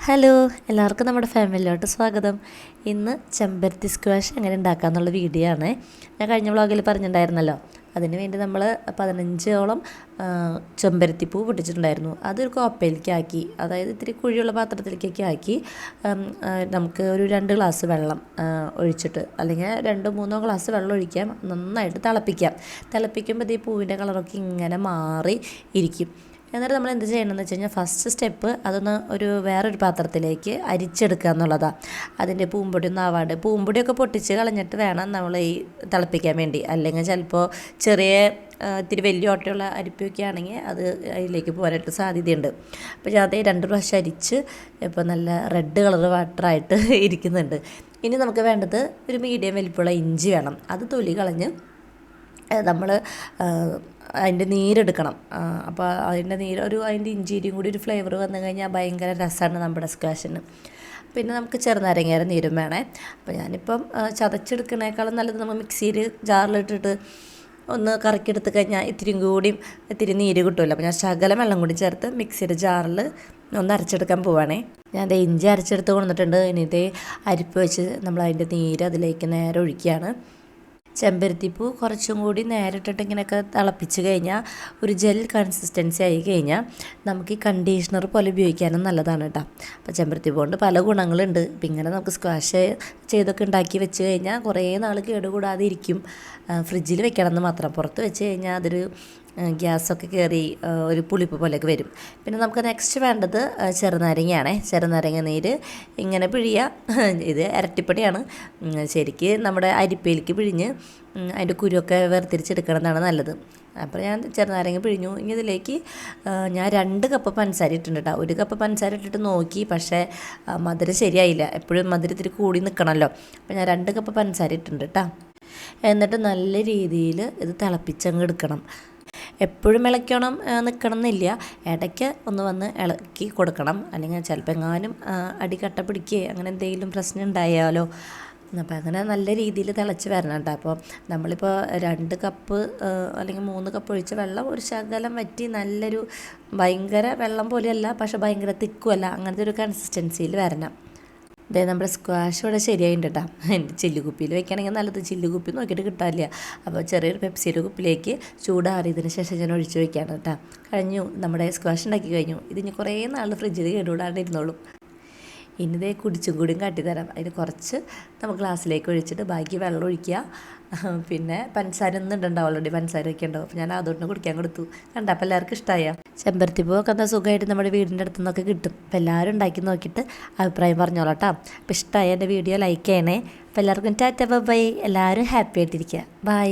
Hello, എല്ലാവർക്കും നമ്മുടെ ഫാമിലിയിലോട്ട് സ്വാഗതം. ഇന്ന് ചെമ്പരത്തി സ്ക്വാഷ് എങ്ങനെ ഉണ്ടാക്കാമെന്നുള്ള വീഡിയോ ആണ്. ഞാൻ കഴിഞ്ഞ വ്ളോഗിൽ പറഞ്ഞിട്ടുണ്ടായിരുന്നല്ലോ. അതിന് വേണ്ടി നമ്മൾ 15ഓളം ചെമ്പരത്തിപ്പൂ പൊട്ടിച്ചിട്ടുണ്ടായിരുന്നു. അതൊരു കോപ്പയിലേക്ക് ആക്കി, അതായത് ഇത്തിരി കുഴിയുള്ള പാത്രത്തിലേക്കൊക്കെ ആക്കി നമുക്ക് ഒരു 2 ഗ്ലാസ് വെള്ളം ഒഴിച്ചിട്ട്, അല്ലെങ്കിൽ 2-3 ഗ്ലാസ് വെള്ളം ഒഴിക്കാം. നന്നായിട്ട് തിളപ്പിക്കുമ്പോൾ ഈ പൂവിൻ്റെ കളറൊക്കെ ഇങ്ങനെ മാറി ഇരിക്കും. എന്നിട്ട് നമ്മൾ എന്ത് ചെയ്യണമെന്ന് വെച്ച് കഴിഞ്ഞാൽ, ഫസ്റ്റ് സ്റ്റെപ്പ് അതൊന്ന് വേറൊരു പാത്രത്തിലേക്ക് അരിച്ചെടുക്കുക എന്നുള്ളതാണ്. അതിൻ്റെ പൂമ്പൊടിയൊന്നും ആവാണ്ട്, പൂമ്പൊടിയൊക്കെ പൊട്ടിച്ച് കളഞ്ഞിട്ട് വേണം നമ്മൾ ഈ തിളപ്പിക്കാൻ വേണ്ടി. അല്ലെങ്കിൽ ചിലപ്പോൾ ചെറിയ ഇത്തിരി വലിയ ഓട്ടയുള്ള അരിപ്പൊക്കെ ആണെങ്കിൽ അത് അതിലേക്ക് പോകാനായിട്ട് സാധ്യതയുണ്ട്. അപ്പോൾ ഞാൻ അതേ 2 പ്രാവശ്യം അരിച്ച് ഇപ്പോൾ നല്ല റെഡ് കളർ വാട്ടറായിട്ട് ഇരിക്കുന്നുണ്ട്. ഇനി നമുക്ക് വേണ്ടത് ഒരു മീഡിയം വലിപ്പമുള്ള ഇഞ്ചി വേണം. അത് തൊലി കളഞ്ഞ് നമ്മൾ അതിൻ്റെ നീരെടുക്കണം. അപ്പോൾ അതിൻ്റെ അതിൻ്റെ ഇഞ്ചിയും കൂടി ഒരു ഫ്ലേവർ വന്നു കഴിഞ്ഞാൽ ഭയങ്കര രസമാണ് നമ്മുടെ സ്ക്വാഷിന്. പിന്നെ നമുക്ക് ചെറുനാരങ്ങയുടെ നീരും വേണേ. അപ്പോൾ ഞാനിപ്പം ചതച്ചെടുക്കണേക്കാളും നല്ലത് നമ്മൾ മിക്സിയിൽ ജാറിലിട്ടിട്ട് ഒന്ന് കറക്കിയെടുത്ത് കഴിഞ്ഞാൽ ഇത്തിരി നീര് കിട്ടുമല്ലോ. അപ്പോൾ ഞാൻ ശകലം വെള്ളം കൂടി ചേർത്ത് മിക്സിയുടെ ജാറിൽ ഒന്ന് അരച്ചെടുക്കാൻ പോവുകയാണേ. ഞാൻ അതേ ഇഞ്ചി അരച്ചെടുത്ത് കൊണ്ടുവന്നിട്ടുണ്ട്. ഇനി ഇതേ അരിപ്പ് വെച്ച് നമ്മൾ അതിൻ്റെ നീര് അതിലേക്ക് നേരെ ഒഴിക്കുകയാണ്. ചെമ്പരത്തിപ്പൂ കുറച്ചും കൂടി നേരിട്ടിട്ട് ഇങ്ങനെയൊക്കെ തിളപ്പിച്ച് കഴിഞ്ഞാൽ ഒരു ജെൽ കൺസിസ്റ്റൻസി ആയി കഴിഞ്ഞാൽ നമുക്ക് ഈ കണ്ടീഷണർ പോലെ ഉപയോഗിക്കാനും നല്ലതാണ് കേട്ടോ. അപ്പോൾ ചെമ്പരത്തിപ്പൂ കൊണ്ട് പല ഗുണങ്ങളുണ്ട്. ഇപ്പം ഇങ്ങനെ നമുക്ക് സ്ക്വാഷ് ചെയ്തൊക്കെ ഉണ്ടാക്കി വെച്ച് കഴിഞ്ഞാൽ കുറേ നാൾ കേടുകൂടാതെ ഇരിക്കും. ഫ്രിഡ്ജിൽ വെക്കണമെന്ന് മാത്രം. പുറത്ത് വെച്ച് കഴിഞ്ഞാൽ അതൊരു ഗ്യാസൊക്കെ കയറി ഒരു പുളിപ്പ് പോലെയൊക്കെ വരും. പിന്നെ നമുക്ക് നെക്സ്റ്റ് വേണ്ടത് ചെറുനാരങ്ങയാണേ. ചെറുനാരങ്ങ നീര് ഇങ്ങനെ പിഴിയുക. ഇത് ഇരട്ടിപ്പണിയാണ്. ശരിക്ക് നമ്മുടെ അരിപ്പയിലേക്ക് പിഴിഞ്ഞ് അതിൻ്റെ കുരുവൊക്കെ വേർതിരിച്ചെടുക്കണമെന്നാണ് നല്ലത്. അപ്പോൾ ഞാൻ ചെറുനാരങ്ങ പിഴിഞ്ഞു. ഇനി ഇതിലേക്ക് ഞാൻ 2 കപ്പ് പഞ്ചസാര ഇട്ടിട്ടുണ്ട് കേട്ടോ. 1 കപ്പ് പഞ്ചസാര ഇട്ടിട്ട് നോക്കി, പക്ഷേ മധുരം ശരിയായില്ല. എപ്പോഴും മധുരം ഇത്തിരി കൂടി നിൽക്കണമല്ലോ. അപ്പോൾ ഞാൻ 2 കപ്പ് പഞ്ചസാര ഇട്ടിട്ടുണ്ട് കേട്ടോ. എന്നിട്ട് നല്ല രീതിയിൽ ഇത് തിളപ്പിച്ചങ്ങ് എടുക്കണം. എപ്പോഴും നിൽക്കണം എന്നില്ല, ഇടയ്ക്ക് ഒന്ന് വന്ന് ഇളക്കി കൊടുക്കണം. അല്ലെങ്കിൽ ചിലപ്പോൾ എങ്ങാനും അടിക്കട്ട പിടിക്കുകയോ അങ്ങനെ എന്തെങ്കിലും പ്രശ്നം ഉണ്ടായാലോ. അപ്പോൾ അങ്ങനെ നല്ല രീതിയിൽ തിളച്ച് വരണം കേട്ടോ. അപ്പോൾ നമ്മളിപ്പോൾ 2 കപ്പ് അല്ലെങ്കിൽ 3 കപ്പ് ഒഴിച്ച വെള്ളം ഒരു ശകലം വറ്റി നല്ലൊരു ഭയങ്കര വെള്ളം പോലെയല്ല, പക്ഷേ ഭയങ്കര തിക്കുമല്ല, അങ്ങനത്തെ ഒരു കൺസിസ്റ്റൻസിയിൽ വരണം. അതെ, നമ്മുടെ സ്ക്വാഷ് ഇവിടെ ശരിയായിട്ടുണ്ട് കേട്ടോ. എൻ്റെ ചില്ലുകുപ്പിയിൽ വെക്കുകയാണെങ്കിൽ നല്ലത്. ചില്ലുകുപ്പി നോക്കിയിട്ട് കിട്ടാനില്ല. അപ്പോൾ ചെറിയൊരു പെപ്സിയുടെ കുപ്പിലേക്ക് ചൂടാറിയതിന് ശേഷം ഞാൻ ഒഴിച്ച് വയ്ക്കുകയാണ് കേട്ടോ. കഴിഞ്ഞു, നമ്മുടെ സ്ക്വാഷ് ഉണ്ടാക്കി കഴിഞ്ഞു. ഇതിന് കുറേ നാൾ ഫ്രിഡ്ജിൽ കേടുകൂടാണ്ടിരുന്നോളും. ഇനി ഇതേ കുടിച്ചും കൂടിയും കാട്ടിത്തരാം. അതിന് കുറച്ച് നമുക്ക് ഗ്ലാസ്സിലേക്ക് ഒഴിച്ചിട്ട് ബാക്കി വെള്ളം ഒഴിക്കുക. പിന്നെ പഞ്ചസാര ഒന്നും ഇടണ്ട, ഓൾറെഡി പഞ്ചസാര ഒക്കെ ഉണ്ടാവും. അപ്പോൾ ഞാൻ അതുകൊണ്ട് കുടിക്കാൻ കൊടുത്തു. അപ്പോൾ എല്ലാവർക്കും ഇഷ്ടമായ ചെമ്പരത്തിപ്പൂവൊക്കെ എന്താ സുഖമായിട്ട് നമ്മുടെ വീടിൻ്റെ അടുത്തു നിന്നൊക്കെ കിട്ടും. അപ്പോൾ എല്ലാവരും ഉണ്ടാക്കി നോക്കിയിട്ട് അഭിപ്രായം പറഞ്ഞോളൂ കേട്ടോ. അപ്പോൾ ഇഷ്ടമായ എൻ്റെ വീഡിയോ ലൈക്ക് ചെയ്യണേ. അപ്പോൾ എല്ലാവർക്കും ടാറ്റ ബൈ. എല്ലാവരും ഹാപ്പി ആയിട്ടിരിക്കുക. ബൈ.